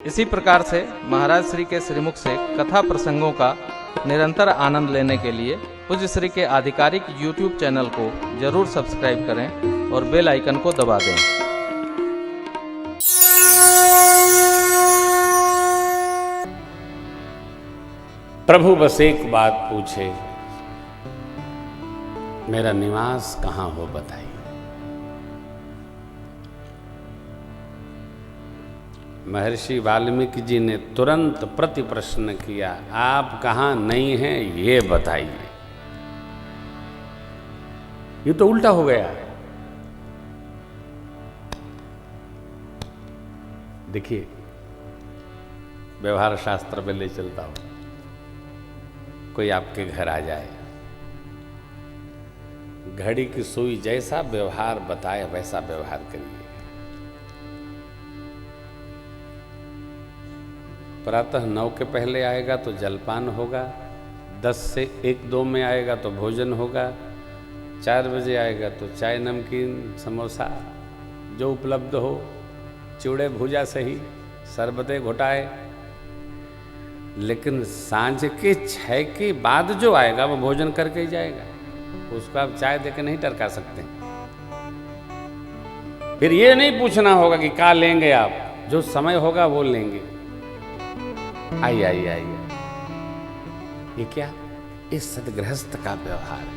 इसी प्रकार से महाराज श्री के श्रीमुख से कथा प्रसंगों का निरंतर आनंद लेने के लिए पूज्य श्री के आधिकारिक YouTube चैनल को जरूर सब्सक्राइब करें और बेल आइकन को दबा दें। प्रभु बस एक बात पूछे, मेरा निवास कहाँ हो बताइए। महर्षि वाल्मीकि जी ने तुरंत प्रति प्रश्न किया, आप कहाँ नहीं हैं ये बताइए। ये तो उल्टा हो गया। देखिए, व्यवहार शास्त्र पे ले चलता हूं। कोई आपके घर आ जाए, घड़ी की सुई जैसा व्यवहार बताए वैसा व्यवहार करिए। प्रातः 9 के पहले आएगा तो जलपान होगा, 10 से 1-2 में आएगा तो भोजन होगा, 4 बजे आएगा तो चाय नमकीन समोसा जो उपलब्ध हो, चिवड़े भुजा सही, शरबते घोटाए। लेकिन सांझ के 6 के बाद जो आएगा वो भोजन करके ही जाएगा, उसको आप चाय देकर नहीं टरका सकते। फिर ये नहीं पूछना होगा कि क्या लेंगे आप, जो समय होगा वो लेंगे। आई ये क्या, इस सदगृहस्थ का व्यवहार है,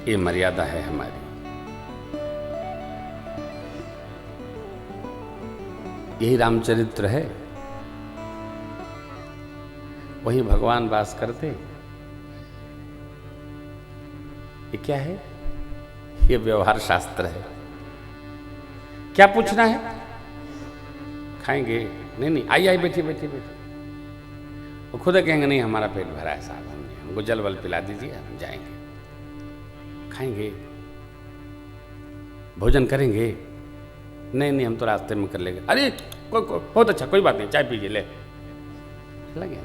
ये मर्यादा है हमारी। यही रामचरित्र है, वही भगवान वास करते। ये क्या है, ये व्यवहार शास्त्र है। क्या पूछना है, खाएंगे? नहीं, आइए बैठिए। वो खुद कहेंगे नहीं हमारा पेट भरा है साहब, हमको जल वल पिला दीजिए, हम जाएंगे। खाएंगे, भोजन करेंगे? नहीं हम तो रास्ते में कर लेंगे। अरे बहुत अच्छा, कोई बात नहीं, चाय पीजिए, ले लगे।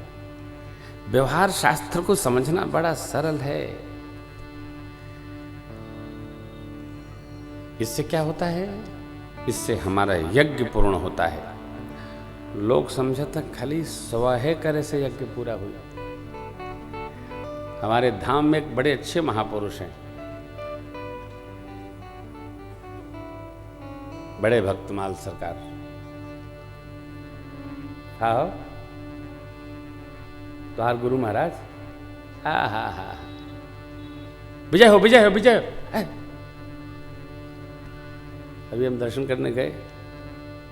व्यवहार शास्त्र को समझना बड़ा सरल है। इससे क्या होता है, इससे हमारा यज्ञ पूर्ण होता है। लोग समझते खाली स्वाहे करे से यज्ञ पूरा हो जाता। हमारे धाम में एक बड़े अच्छे महापुरुष हैं, बड़े भक्तमाल सरकार। हाँ तुहार गुरु महाराज, हाँ विजय हो। अभी हम दर्शन करने गए,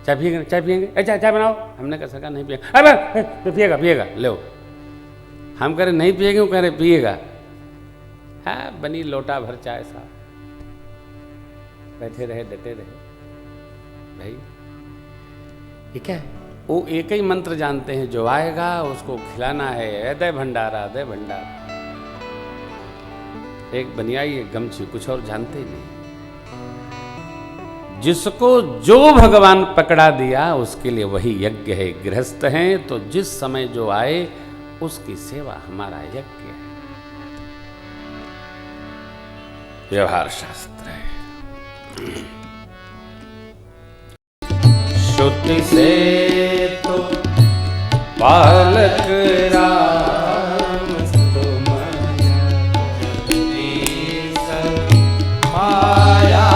चाय पिएंगे? चाय बनाओ। हमने कहा सरकार नहीं पिएगा। अरे पिएगा लो। हम कह रहे नहीं पिएंगे, वो कह रहे पिएगा। हाँ बनी लोटा भर चाय साहब, बैठे रहे, डटे रहे। भाई ये क्या है, वो एक ही मंत्र जानते हैं, जो आएगा उसको खिलाना है। दे भंडारा। एक बनियाई, एक गमछी, कुछ और जानते ही नहीं। जिसको जो भगवान पकड़ा दिया उसके लिए वही यज्ञ है। गृहस्थ हैं तो जिस समय जो आए उसकी सेवा हमारा यज्ञ है। व्यवहार शास्त्र है। श्रुति से तो बालक राम तुम आया,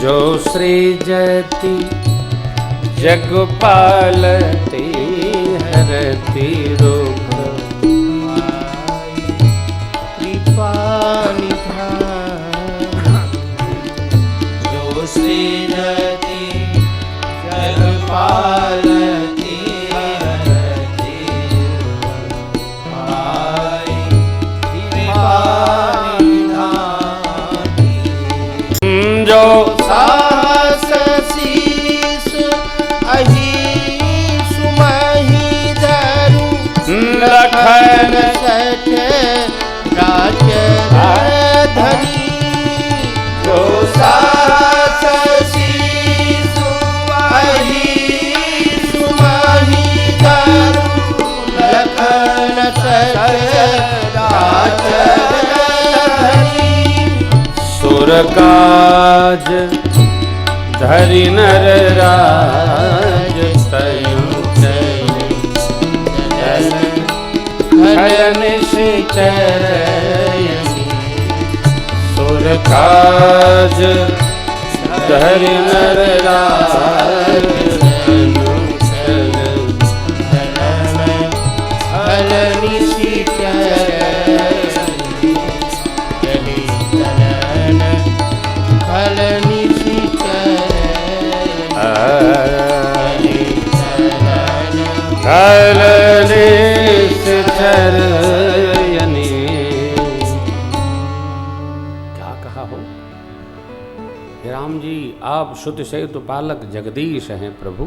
जो सृजति जग पालती हरति रोग कृपा निधान। जो सृजति जग पालती हरति कृपा निधान। जो साहस शीस अहि सुमहि धरु लखन सठ राज धरी। जो साहस शीस अहि सुमहि धरु लखन सठ राज धरी। सुर काज धरि नर राज तयु खल निश्चर सुर काज धरि नर राज खल निश्चर खल निश्चर यानी क्या कहा हो राम जी, आप शुद्ध सेतु पालक जगदीश हैं प्रभु,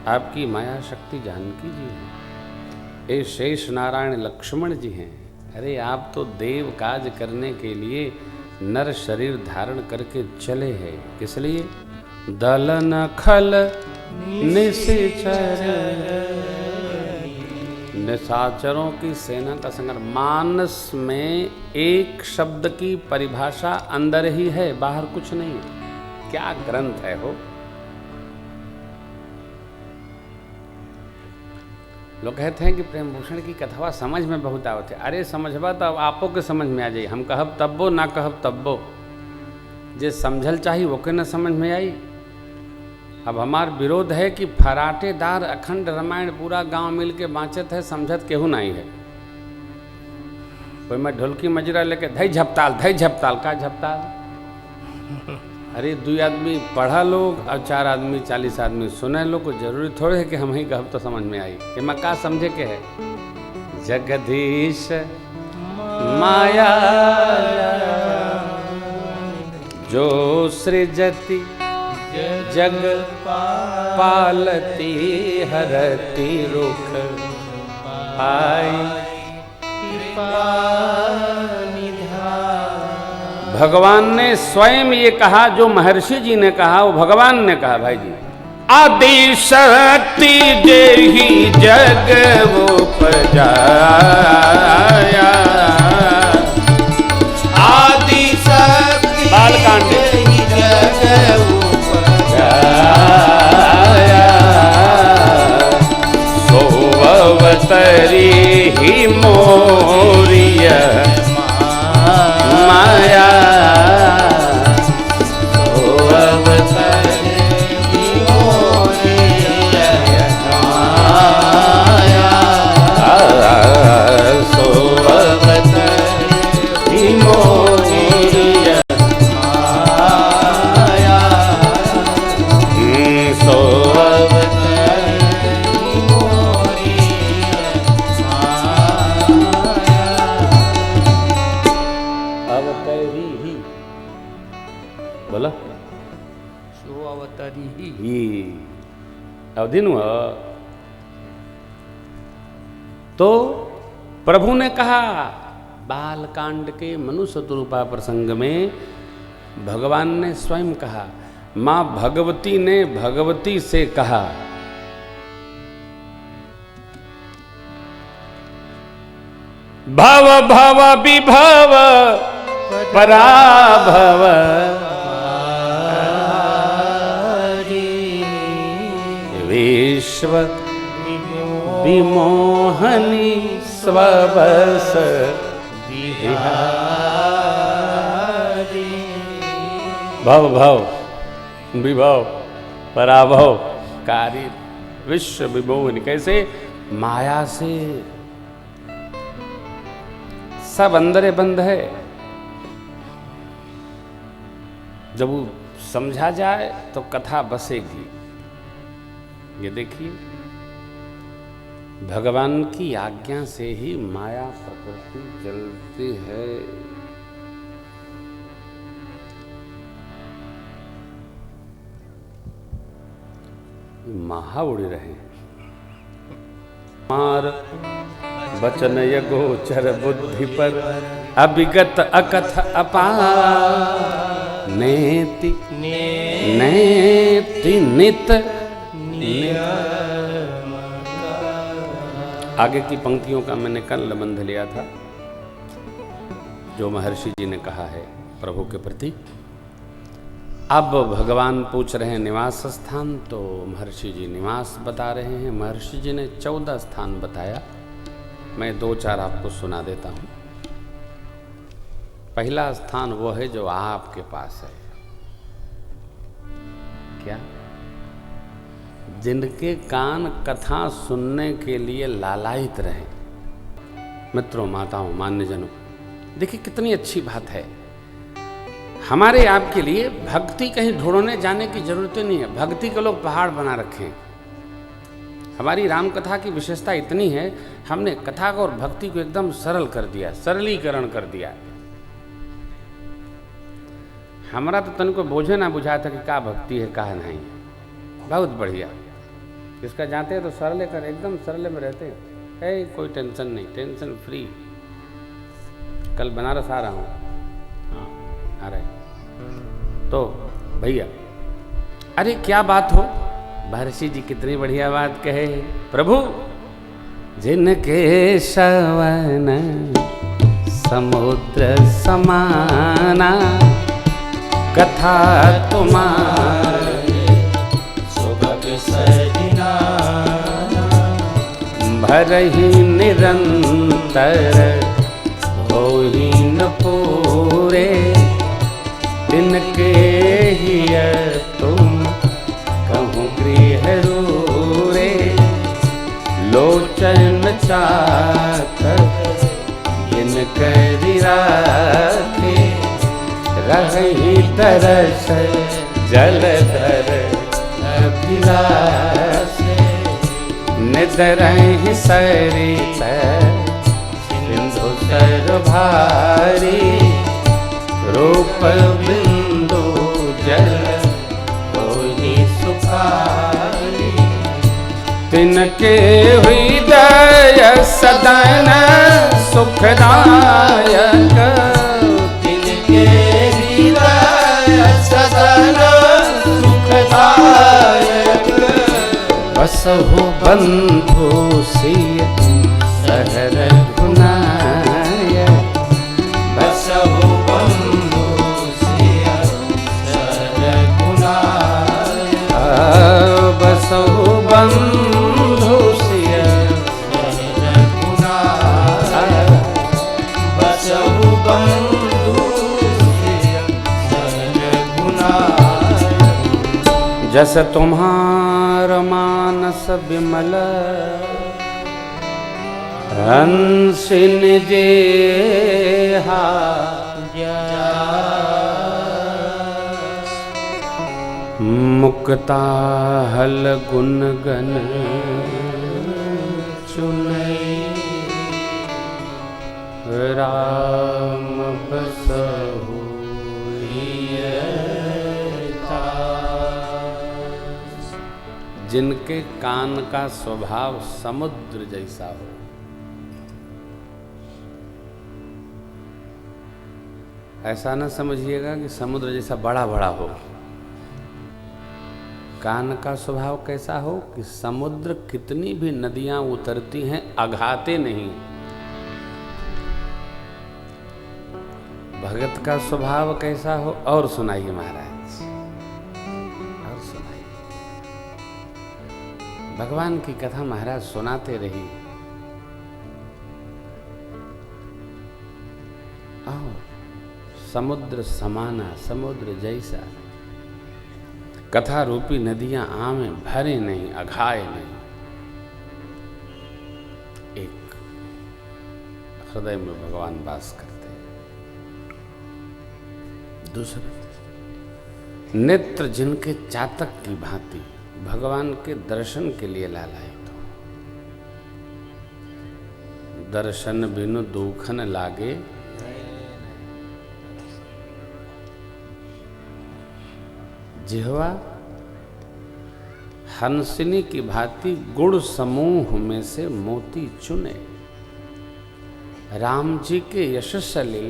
आपकी माया शक्ति जानकी जी हैं, ये शेष नारायण लक्ष्मण जी हैं। अरे आप तो देव काज करने के लिए नर शरीर धारण करके चले हैं, किस लिए? दलन खल निश्चर, निशाचरों की सेना का संहार। मानस में एक शब्द की परिभाषा अंदर ही है, बाहर कुछ नहीं है। क्या ग्रंथ है हो। लोग कहते हैं कि प्रेम भूषण की कथवा समझ में बहुत आवत है। अरे समझबा तब आपो के समझ में आ जाई, हम कहब तब्बो ना कहब तब्बो, जे समझल चाहिए वो के न समझ में आई। अब हमार विरोध है कि फराटेदार अखंड रामायण पूरा गांव मिल के बाँचत है, समझत केहू नहीं है। कोई मैं ढोलकी मजरा लेके धई झपताल का झपताल। अरे 2 आदमी पढ़ा लोग और 4 आदमी 40 आदमी सुने लोग को जरूरी थोड़े है कि हम ही कहब तो समझ में आई। कि मैं का समझे के है? जगदीश माया जो सृजति जग पालती हरती रुख पाई। भगवान ने स्वयं ये कहा, जो महर्षि जी ने कहा वो भगवान ने कहा। भाई जी, आदि शक्ति जेहि जग उपजाया, आदि शक्ति बालकांड जग सोवतरी ही मोरिय माया, अवधिन हुआ। तो प्रभु ने कहा, बालकांड के मनुष्य रूपा प्रसंग में भगवान ने स्वयं कहा, मां भगवती ने भगवती से कहा, भव भव विभव पराभव विश्व विमोहनी स्वबस भव भव विभव पराभव कारी विश्व विमोहनी। कैसे? माया से सब अंदर बंद है। जब वो समझा जाए तो कथा बसेगी। ये देखिए, भगवान की आज्ञा से ही माया प्रकृति चलती है। महा उड़ रहे हैं। मार वचन यगोचर बुद्धि पर अभिगत अकथ अपार नेति नेति नित। आगे की पंक्तियों का मैंने कल बंध लिया था, जो महर्षि जी ने कहा है। प्रभु के प्रति। अब भगवान पूछ रहे हैं निवास स्थान, तो महर्षि जी निवास बता रहे हैं। महर्षि जी ने 14 स्थान बताया, मैं 2-4 आपको सुना देता हूँ। पहला स्थान वो है जो आपके पास है। क्या? जिनके कान कथा सुनने के लिए लालायित रहे। मित्रों, माताओं, मान्यजनों, देखिए कितनी अच्छी बात है। हमारे आपके लिए भक्ति कहीं ढूंढने जाने की जरूरत नहीं है। भक्ति के लोग पहाड़ बना रखे हैं। हमारी राम कथा की विशेषता इतनी है, हमने कथा को और भक्ति को एकदम सरल कर दिया, सरलीकरण कर दिया। हमारा तो तन को बोझे ना बुझाया था कि क्या भक्ति है, क्या नहीं। बहुत बढ़िया, इसका जाते हैं तो सरल कर, एकदम सरल में रहते हैं। कोई टेंशन नहीं, टेंशन फ्री। कल बनारस आ रहा हूँ, आ रहे तो भैया, अरे क्या बात हो। महर्षि जी कितनी बढ़िया बात कहे। प्रभु जिनके श्रवण समुद्र समाना, कथा तुम्हारे सुभग सजना, भरहि निरंतर होहि न पूरे, तिनके हिय तुम कहूँ गृह रूरे, लोचन चातक जिनकरि राखे, रहि तरस जलधर अभिलाषे, निदरहि सरित सिंधु सर भारी, रूप बिंदु जल होहि सुखारी, तिनके हृदय सदन सुखदायक, तिनके हृदय सदन सुखदायक, बसहु बंधु सिय सहर गुनाय, बसहु बंधु सिय सहर गुनाय, बसहु बंधु सिय सहर गुनाय, बसहु बंधु सिय सहर गुनाय, जस तुम्हार मानस विमल, हंसिन जेहा, मुक्ता हल गुन गन चुनई, राम बसहु हिय तास। जिनके कान का स्वभाव समुद्र जैसा हो। ऐसा न समझिएगा कि समुद्र जैसा बड़ा बड़ा हो। कान का स्वभाव कैसा हो कि समुद्र कितनी भी नदियां उतरती हैं अघाते नहीं। भगत का स्वभाव कैसा हो, और सुनाइए महाराज, और सुनाइए। भगवान की कथा महाराज सुनाते रहिए। और समुद्र समाना, समुद्र जैसा, कथा रूपी नदियां आमे भरे नहीं, अघाए नहीं। एक हृदय में भगवान वास करते हैं। दूसरा, नेत्र जिनके चातक की भांति भगवान के दर्शन के लिए लालायित हो। दर्शन बिनु दुखन लागे, जिह्वा हंसिनी की भांति गुण समूह में से मोती चुने। राम जी के यशस्वी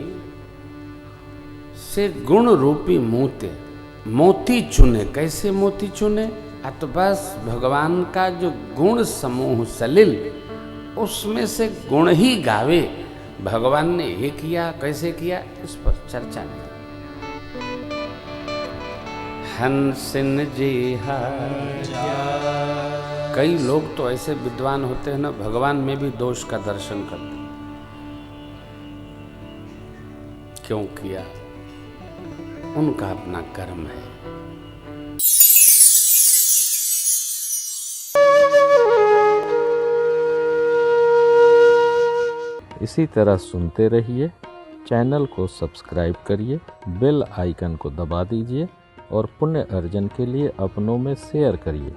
से गुण रूपी मोती चुने। कैसे मोती चुने? तो बस भगवान का जो गुण समूह सलिल, उसमें से गुण ही गावे। भगवान ने ये किया, कैसे किया, इस पर चर्चा नहीं। हंसिन जी कई लोग तो ऐसे विद्वान होते हैं ना, भगवान में भी दोष का दर्शन करते। क्यों किया? उनका अपना कर्म है। इसी तरह सुनते रहिए, चैनल को सब्सक्राइब करिए, बेल आइकन को दबा दीजिए और पुण्य अर्जन के लिए अपनों में शेयर करिए।